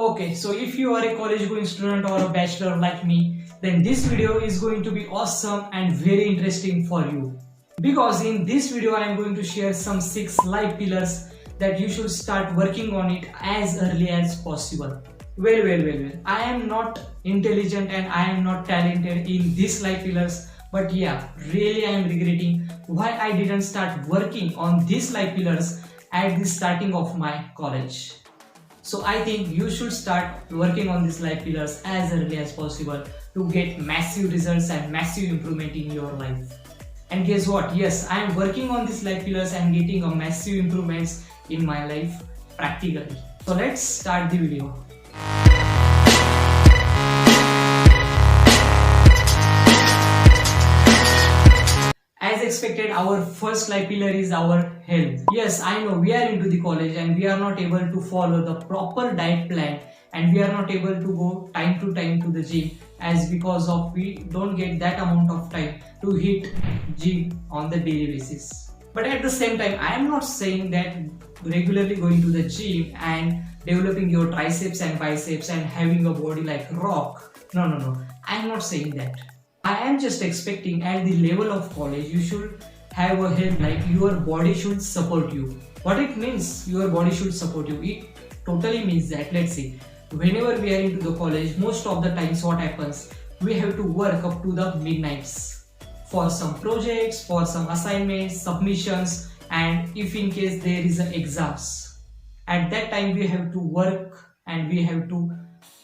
Okay, so if you are a college going student or a bachelor like me, then this video is going to be awesome and very interesting for you. Because in this video I am going to share some 6 life pillars that you should start working on it as early as possible. Well. I am not intelligent and I am not talented in these life pillars, but yeah, really I am regretting why I didn't start working on these life pillars at the starting of my college. So I think you should start working on these life pillars as early as possible to get massive results and massive improvement in your life. And guess what? Yes, I am working on these life pillars and getting a massive improvements in my life practically. So let's start the video. As expected, our first life pillar is our health. Yes, I know we are into the college and we are not able to follow the proper diet plan and we are not able to go time to time to the gym as because of we don't get that amount of time to hit gym on the daily basis. But at the same time, I am not saying that regularly going to the gym and developing your triceps and biceps and having a body like rock. No. I am not saying that. I am just expecting at the level of college you should have a health like your body should support you. What it means your body should support you? It totally means that, let's say, whenever we are into the college, most of the times what happens, we have to work up to the midnights for some projects, for some assignments, submissions, and if in case there is an exams. At that time we have to work and we have to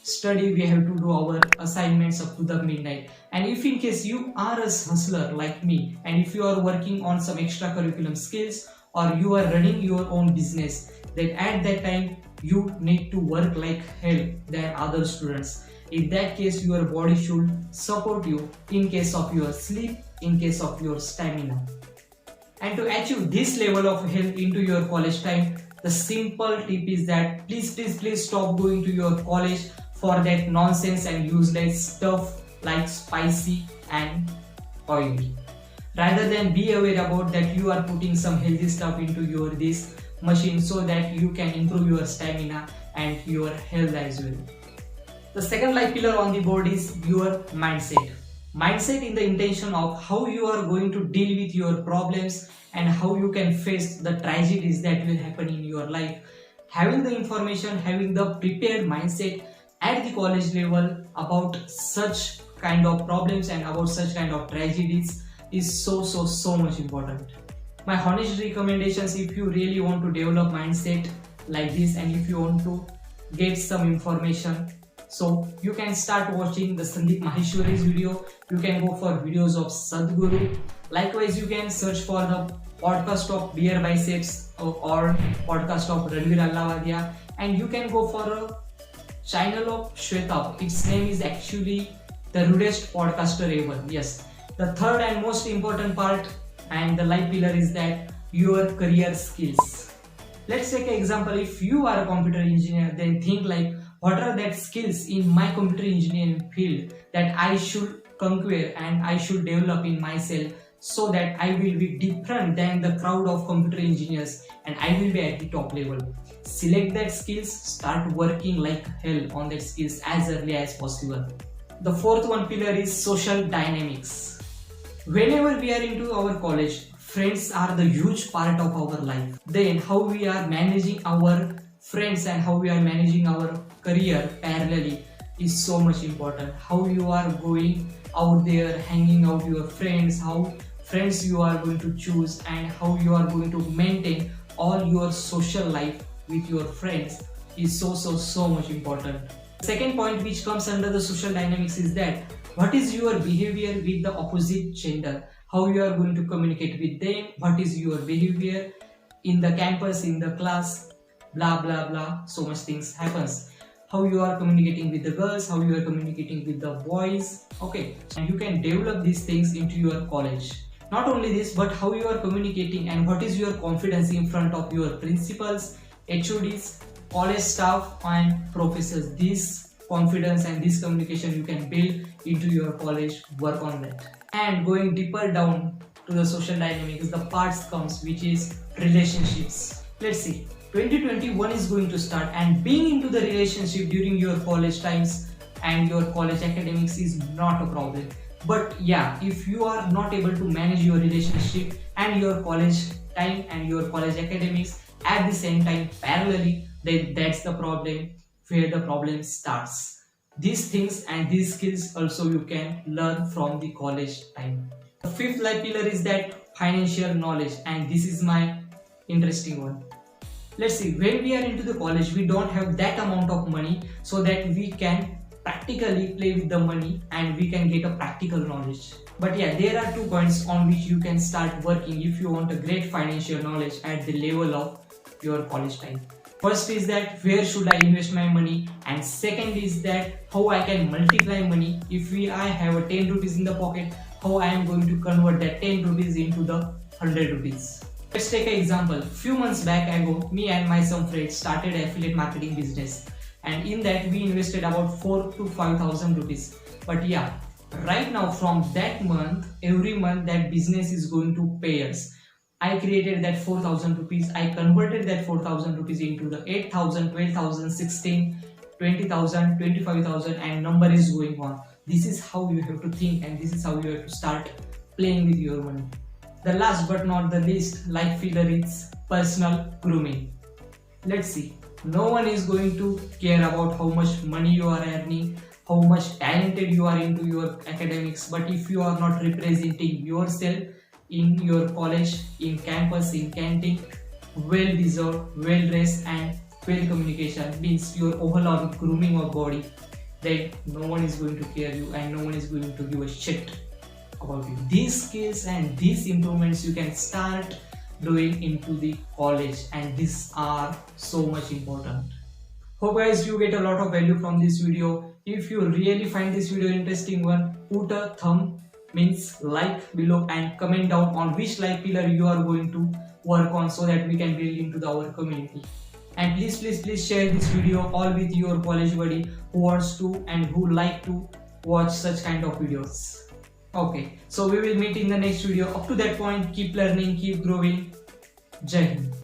study, we have to do our assignments up to the midnight. And if in case you are a hustler like me and if you are working on some extracurriculum skills or you are running your own business, then at that time you need to work like hell than other students. In that case your body should support you in case of your sleep, in case of your stamina. And to achieve this level of health into your college time, the simple tip is that please stop going to your college for that nonsense and useless stuff like spicy and oily. Rather than be aware about that you are putting some healthy stuff into your this machine so that you can improve your stamina and your health as well. The second life pillar on the board is your mindset. Mindset in the intention of how you are going to deal with your problems and how you can face the tragedies that will happen in your life. Having the information, having the prepared mindset at the college level about such kind of problems and about such kind of tragedies is so much important. My honest recommendations, if you really want to develop mindset like this and if you want to get some information, so you can start watching the Sandeep Maheshwari's video, you can go for videos of Sadhguru. Likewise, you can search for the podcast of Beer Biceps or podcast of Ranveer Allahwadia, and you can go for a channel of Shweta. Its name is actually the rudest podcaster ever. Yes. The third and most important part and the life pillar is that your career skills. Let's take an example. If you are a computer engineer, then think like what are that skills in my computer engineering field that I should conquer and I should develop in myself so that I will be different than the crowd of computer engineers and I will be at the top level. Select that skills, start working like hell on that skills as early as possible. The fourth one pillar is social dynamics. Whenever we are into our college, friends are the huge part of our life. Then how we are managing our friends and how we are managing our career parallelly is so much important. How you are going out there, hanging out with your friends, how friends you are going to choose and how you are going to maintain all your social life with your friends is so much important. Second point which comes under the social dynamics is that what is your behavior with the opposite gender, how you are going to communicate with them, what is your behavior in the campus, in the class, blah, so much things happens. How you are communicating with the girls, how you are communicating with the boys, okay, and you can develop these things into your college. Not only this, but how you are communicating and what is your confidence in front of your principals, HODs, college staff and professors. This confidence and this communication you can build into your college, work on that. And going deeper down to the social dynamics, the parts comes which is relationships. Let's see. 2021 is going to start, and being into the relationship during your college times and your college academics is not a problem. But yeah, if you are not able to manage your relationship and your college time and your college academics at the same time parallelly, then that's the problem, where the problem starts. These things and these skills also you can learn from the college time. The fifth life pillar is that financial knowledge, and this is my interesting one. Let's see, when we are into the college, we don't have that amount of money so that we can practically play with the money and we can get a practical knowledge. But yeah, there are 2 points on which you can start working if you want a great financial knowledge at the level of your college time. First is that where should I invest my money, and second is that how I can multiply money. If I have a 10 rupees in the pocket, how I am going to convert that 10 rupees into the 100 rupees. Let's take an example. Few months back ago, me and my some friends started affiliate marketing business, and in that we invested about 4 to 5,000 rupees. But yeah, right now from that month, every month that business is going to pay us. I created that 4,000 rupees. I converted that 4,000 rupees into the 8,000, 12,000, 16, 20,000, 25,000, and number is going on. This is how you have to think, and this is how you have to start playing with your money. The last but not the least life pillar is personal grooming. Let's see. No one is going to care about how much money you are earning, how much talented you are into your academics, but if you are not representing yourself in your college, in campus, in canteen, well deserved, well dressed, and well communication, means your overall grooming of body, then no one is going to care you and no one is going to give a shit about you. These skills and these improvements you can start doing into the college, and these are so much important. Hope guys you get a lot of value from this video. If you really find this video interesting one, put a thumb, means like below, and comment down on which life pillar you are going to work on so that we can build into our community. And please share this video all with your college buddy who wants to and who like to watch such kind of videos. Okay, so we will meet in the next video. Up to that point, keep learning, keep growing. Jai Hind.